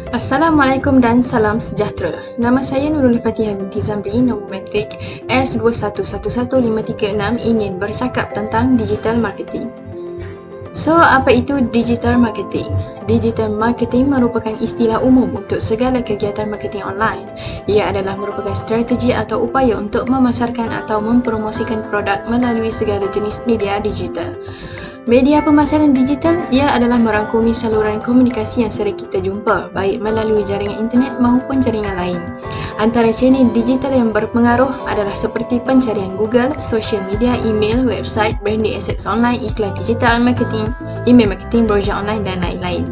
Assalamualaikum dan salam sejahtera. Nama saya Nurul Fatihah binti Zamri, nombor matrik S21115336, ingin bercakap tentang digital marketing. So, apa itu digital marketing? Digital marketing merupakan istilah umum untuk segala kegiatan marketing online. Ia adalah merupakan strategi atau upaya untuk memasarkan atau mempromosikan produk melalui segala jenis media digital. Media pemasaran digital, ia adalah merangkumi saluran komunikasi yang sering kita jumpa, baik melalui jaringan internet maupun jaringan lain. Antara channel digital yang berpengaruh adalah seperti pencarian Google, social media, email, website, branding assets online, iklan digital marketing, email marketing, brochure online dan lain-lain.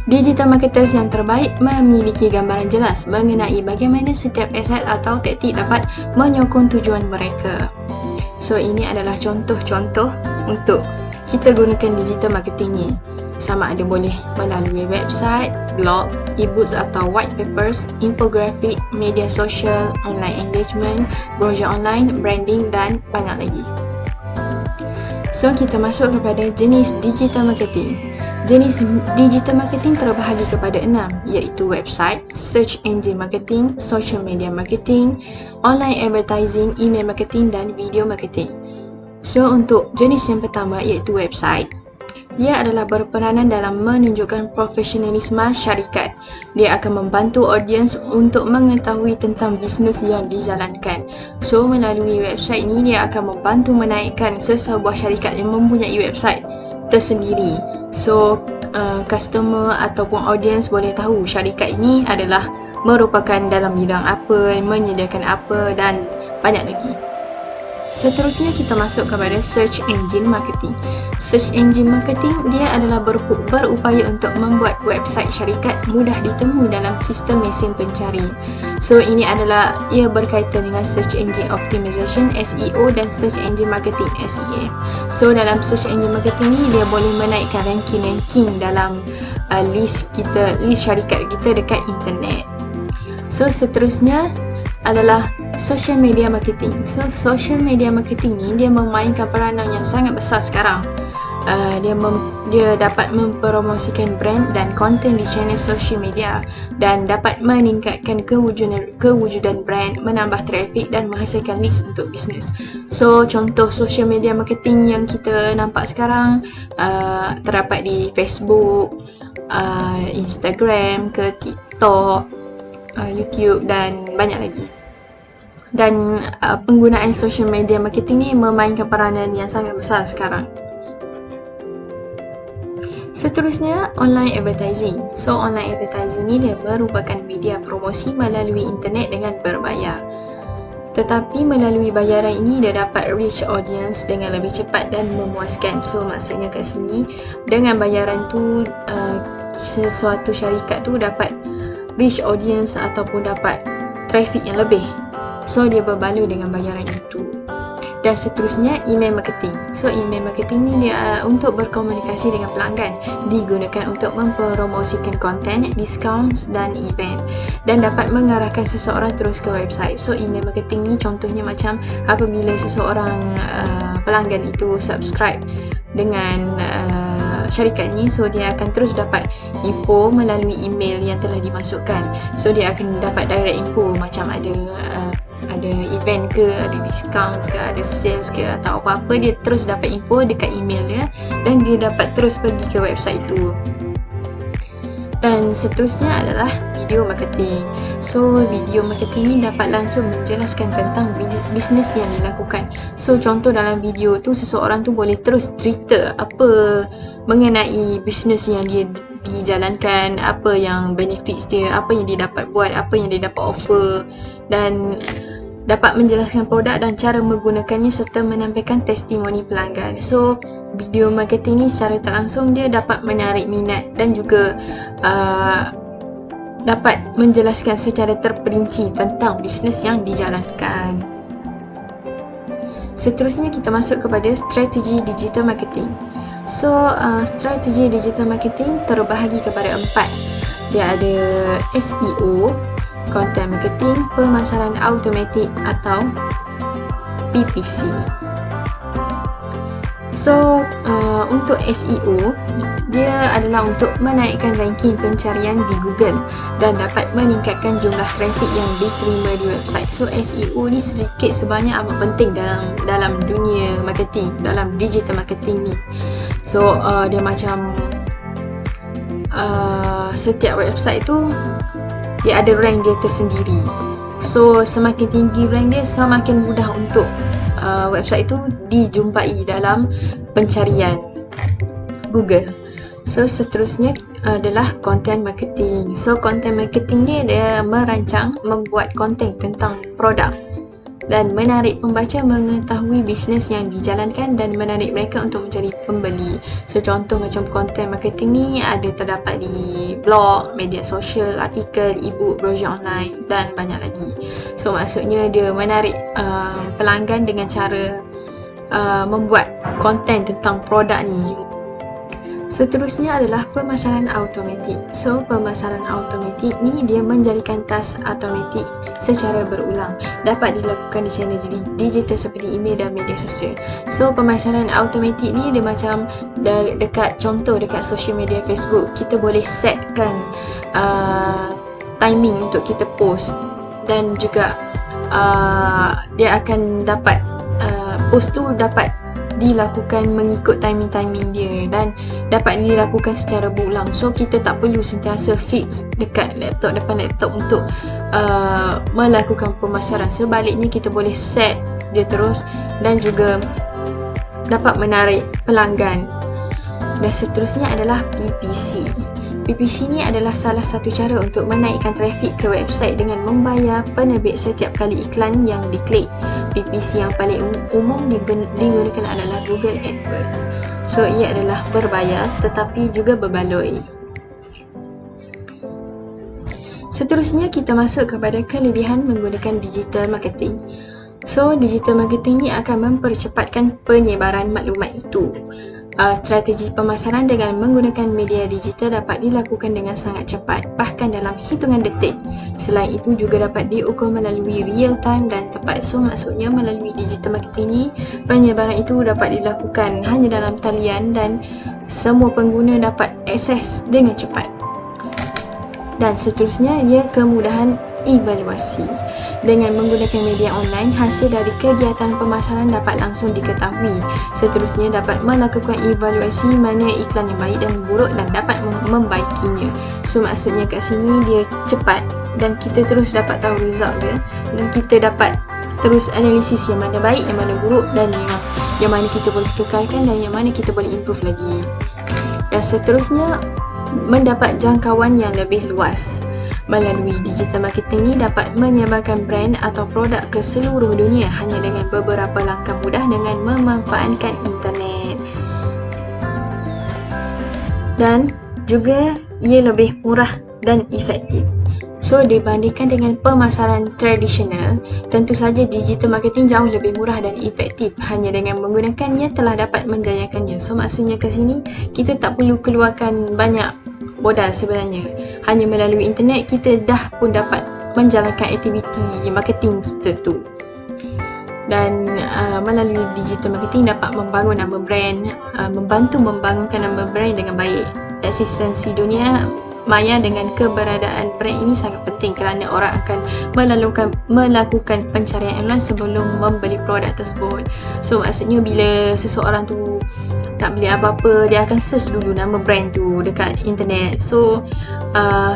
Digital marketers yang terbaik memiliki gambaran jelas mengenai bagaimana setiap aset atau taktik dapat menyokong tujuan mereka. So, ini adalah contoh-contoh untuk kita gunakan digital marketing ni. Sama ada boleh melalui website, blog, e-books atau white papers, infografik, media sosial, online engagement, brochure online, branding dan banyak lagi. So, kita masuk kepada jenis digital marketing. Jenis digital marketing terbahagi kepada 6, iaitu website, search engine marketing, social media marketing, online advertising, email marketing dan video marketing. So, untuk jenis yang pertama iaitu website. Dia adalah berperanan dalam menunjukkan profesionalisme syarikat. Dia akan membantu audiens untuk mengetahui tentang bisnes yang dijalankan. So, melalui website ini dia akan membantu menaikkan sesebuah syarikat yang mempunyai website tersendiri. So, customer ataupun audiens boleh tahu syarikat ini adalah merupakan dalam bidang apa, menyediakan apa dan banyak lagi. Seterusnya kita masuk kepada search engine marketing. Search engine marketing dia adalah berupaya untuk membuat website syarikat mudah ditemui dalam sistem mesin pencari. So, ini adalah ia berkaitan dengan search engine optimization SEO dan search engine marketing SEM. So, dalam search engine marketing ni dia boleh menaikkan ranking dalam list syarikat kita dekat internet. So, seterusnya adalah social media marketing. So, social media marketing ni dia memainkan peranan yang sangat besar sekarang. Dia dapat mempromosikan brand dan konten di channel social media dan dapat meningkatkan kewujudan brand, menambah trafik dan menghasilkan leads untuk bisnes. So, contoh social media marketing yang kita nampak sekarang terdapat di Facebook, Instagram, ke TikTok, YouTube dan banyak lagi. Dan penggunaan social media marketing ni memainkan peranan yang sangat besar sekarang. Seterusnya, online advertising. So, online advertising ni dia merupakan media promosi melalui internet dengan berbayar. Tetapi melalui bayaran ini dia dapat reach audience dengan lebih cepat dan memuaskan. So, maksudnya kat sini dengan bayaran tu sesuatu syarikat tu dapat reach audience ataupun dapat traffic yang lebih. So, dia berbaloi dengan bayaran itu. Dan seterusnya, email marketing. So, email marketing ni dia untuk berkomunikasi dengan pelanggan, digunakan untuk mempromosikan konten, discounts dan event dan dapat mengarahkan seseorang terus ke website. So, email marketing ni contohnya macam apabila seseorang pelanggan itu subscribe dengan syarikat ni, so dia akan terus dapat info melalui email yang telah dimasukkan. So, dia akan dapat direct info macam ada event ke, ada discount ke, ada sales ke atau apa-apa, dia terus dapat info dekat email dia dan dia dapat terus pergi ke website itu. Dan seterusnya adalah video marketing. So, video marketing ni dapat langsung menjelaskan tentang bisnes yang dilakukan. So, contoh dalam video tu seseorang tu boleh terus cerita apa mengenai bisnes yang dia dijalankan, apa yang benefits dia, apa yang dia dapat buat, apa yang dia dapat offer dan dapat menjelaskan produk dan cara menggunakannya serta menampilkan testimoni pelanggan. So, video marketing ni secara tak langsung dia dapat menarik minat dan juga dapat menjelaskan secara terperinci tentang bisnes yang dijalankan. Seterusnya kita masuk kepada strategi digital marketing. So, strategi digital marketing terbahagi kepada 4. Dia ada SEO, content marketing, pemasaran automatik atau PPC. So, untuk SEO dia adalah untuk menaikkan ranking pencarian di Google dan dapat meningkatkan jumlah trafik yang diterima di website. So SEO ni sedikit sebanyak amat penting dalam dunia marketing, dalam digital marketing ni. So dia macam setiap website tu dia ada rank dia tersendiri. So semakin tinggi rank dia, semakin mudah untuk website itu dijumpai dalam pencarian Google. So seterusnya adalah content marketing. So content marketing ni dia merancang, membuat konten tentang produk dan menarik pembaca mengetahui bisnes yang dijalankan dan menarik mereka untuk mencari pembeli. So contoh macam content marketing ni ada terdapat di blog, media sosial, artikel, e-book, brochure online dan banyak lagi. So maksudnya dia menarik pelanggan dengan cara membuat konten tentang produk ni. Seterusnya adalah pemasaran automatik. So pemasaran automatik ni dia menjadikan task automatik secara berulang dapat dilakukan di channel digital seperti email dan media sosial. So pemasaran automatik ni dia macam dekat social media Facebook, kita boleh setkan timing untuk kita post dan juga dia akan dapat post tu dapat dilakukan mengikut timing-timing dia dan dapat dilakukan secara berulang. So kita tak perlu sentiasa fix depan laptop untuk melakukan pemasaran. Sebaliknya kita boleh set dia terus dan juga dapat menarik pelanggan. Dan seterusnya adalah PPC. PPC ni adalah salah satu cara untuk menaikkan trafik ke website dengan membayar penerbit setiap kali iklan yang diklik. PPC yang paling umum digunakan adalah Google AdWords. So ia adalah berbayar tetapi juga berbaloi. Seterusnya kita masuk kepada kelebihan menggunakan digital marketing. So digital marketing ni akan mempercepatkan penyebaran maklumat itu. Strategi pemasaran dengan menggunakan media digital dapat dilakukan dengan sangat cepat, bahkan dalam hitungan detik. Selain itu juga dapat diukur melalui real time dan tepat. So maksudnya melalui digital marketing ni, penyebaran itu dapat dilakukan hanya dalam talian dan semua pengguna dapat akses dengan cepat. Dan seterusnya ia kemudahan evaluasi. Dengan menggunakan media online, hasil dari kegiatan pemasaran dapat langsung diketahui. Seterusnya dapat melakukan evaluasi mana iklan yang baik dan buruk dan dapat membaikinya. So maksudnya kat sini dia cepat dan kita terus dapat tahu result dia dan kita dapat terus analisis yang mana baik, yang mana buruk dan yang mana kita boleh kekalkan dan yang mana kita boleh improve lagi. Dan seterusnya mendapat jangkauan yang lebih luas. Melalui digital marketing ni dapat menyebarkan brand atau produk ke seluruh dunia hanya dengan beberapa langkah mudah dengan memanfaatkan internet. Dan juga ia lebih murah dan efektif. So dibandingkan dengan pemasaran tradisional, tentu saja digital marketing jauh lebih murah dan efektif. Hanya dengan menggunakannya telah dapat menjayakannya. So maksudnya ke sini kita tak perlu keluarkan banyak modal sebenarnya. Hanya melalui internet kita dah pun dapat menjalankan aktiviti marketing kita tu. Dan melalui digital marketing dapat membangun nama brand, membantu membangunkan nama brand dengan baik. Eksistensi dunia maya dengan keberadaan brand ini sangat penting kerana orang akan melakukan pencarian online sebelum membeli produk tersebut. So maksudnya bila seseorang tu nak beli apa-apa, dia akan search dulu nama brand tu dekat internet. So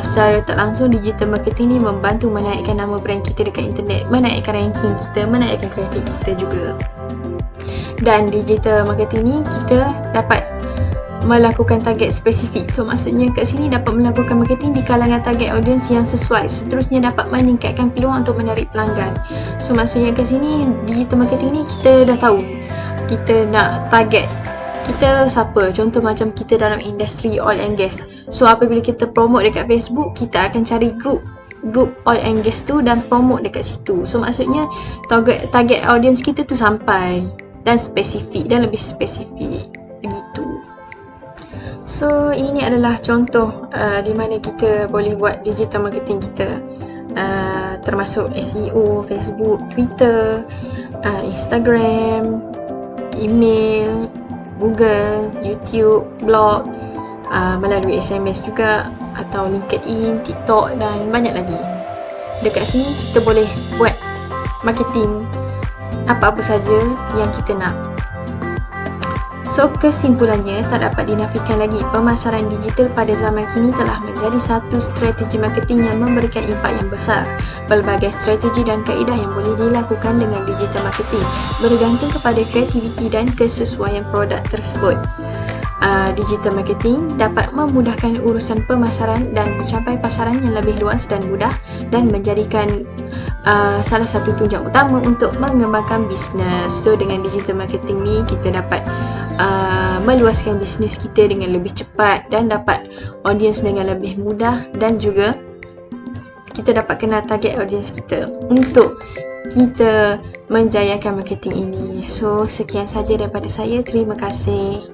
secara tak langsung digital marketing ni membantu menaikkan nama brand kita dekat internet, menaikkan ranking kita, menaikkan traffic kita juga. Dan digital marketing ni kita dapat melakukan target spesifik. So maksudnya kat sini dapat melakukan marketing di kalangan target audience yang sesuai. Seterusnya dapat meningkatkan peluang untuk menarik pelanggan. So maksudnya kat sini digital marketing ni kita dah tahu kita nak target kita siapa. Contoh macam kita dalam industri oil and gas. So apabila kita promote dekat Facebook, kita akan cari group oil and gas tu dan promote dekat situ. So maksudnya target audience kita tu sampai dan spesifik dan lebih spesifik begitu. So ini adalah contoh di mana kita boleh buat digital marketing kita, termasuk SEO, Facebook, Twitter, Instagram, email, Google, YouTube, blog, melalui SMS juga, atau LinkedIn, TikTok dan banyak lagi. Dekat sini kita boleh buat marketing apa-apa saja yang kita nak. So, kesimpulannya, tak dapat dinafikan lagi, pemasaran digital pada zaman kini telah menjadi satu strategi marketing yang memberikan impak yang besar. Pelbagai strategi dan kaedah yang boleh dilakukan dengan digital marketing bergantung kepada kreativiti dan kesesuaian produk tersebut. Digital marketing dapat memudahkan urusan pemasaran dan mencapai pasaran yang lebih luas dan mudah, dan menjadikan salah satu tunjang utama untuk mengembangkan bisnes. So, dengan digital marketing ni kita dapat meluaskan bisnes kita dengan lebih cepat dan dapat audience dengan lebih mudah, dan juga kita dapat kenal target audience kita untuk kita menjayakan marketing ini. So, sekian saja daripada saya. Terima kasih.